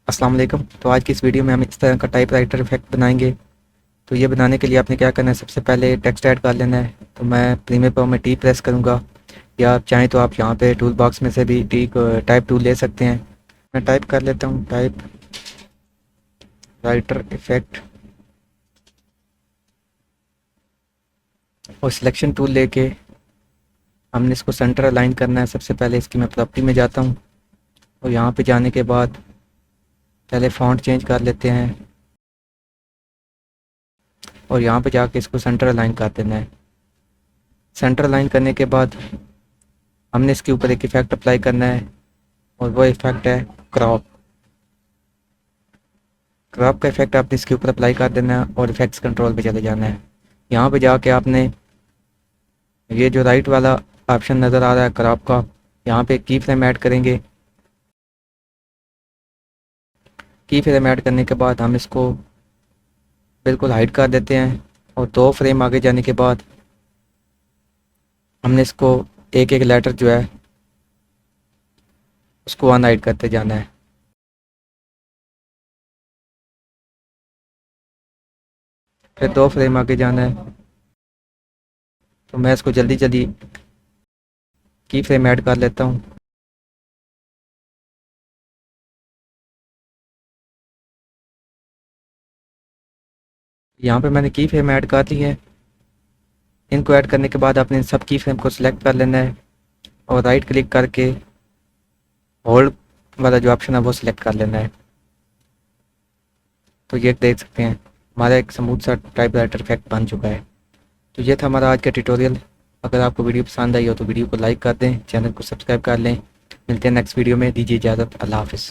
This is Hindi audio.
अस्सलाम वालेकुम। तो आज की इस वीडियो में हम इस तरह का टाइपराइटर इफेक्ट बनाएंगे। तो ये बनाने के लिए आपने क्या करना है, सबसे पहले टेक्स्ट ऐड कर लेना है। तो मैं प्रीमियर प्रो में टी प्रेस करूँगा, या आप चाहें तो आप यहाँ पे टूल बॉक्स में से भी टी टाइप टूल ले सकते हैं। मैं टाइप कर लेता हूँ, टाइप राइटर इफेक्ट, और सिलेक्शन टूल लेके हमने इसको सेंटर अलाइन करना है। सबसे पहले इसकी मैं प्रॉपर्टी में जाता हूँ, और यहाँ पे जाने के बाद पहले फ़ॉन्ट चेंज कर लेते हैं, और यहाँ पे जाके इसको सेंटर अलाइन कर देना है। सेंटर अलाइन करने के बाद हमने इसके ऊपर एक इफ़ेक्ट अप्लाई करना है, और वो इफ़ेक्ट है क्रॉप। क्रॉप का इफ़ेक्ट आपने इसके ऊपर अप्लाई कर देना है, और इफ़ेक्ट्स कंट्रोल पे चले जाना है। यहाँ पे जाके आपने ये जो राइट वाला ऑप्शन नज़र आ रहा है क्रॉप का, यहाँ पे की फ्रेम ऐड करेंगे। की फ्रेम ऐड करने के बाद हम इसको बिल्कुल हाइड कर देते हैं, और 2 फ्रेम आगे जाने के बाद हमने इसको एक एक लेटर जो है उसको अनहाइड करते जाना है। फिर 2 फ्रेम आगे जाना है। तो मैं इसको जल्दी जल्दी की फ्रेम ऐड कर लेता हूँ। यहाँ पे मैंने की फ्रेम ऐड कर ली है। इनको ऐड करने के बाद आपने सब की फ्रेम को सिलेक्ट कर लेना है, और राइट क्लिक करके होल्ड वाला जो ऑप्शन है वो सिलेक्ट कर लेना है। तो ये देख सकते हैं हमारा एक स्मूथ सा टाइपराइटर इफेक्ट बन चुका है। तो ये था हमारा आज का ट्यूटोरियल। अगर आपको वीडियो पसंद आई हो तो वीडियो को लाइक कर दें, चैनल को सब्सक्राइब कर लें। मिलते हैं नेक्स्ट वीडियो में, दीजिए इजाज़त, अल्लाह हाफ़िज़।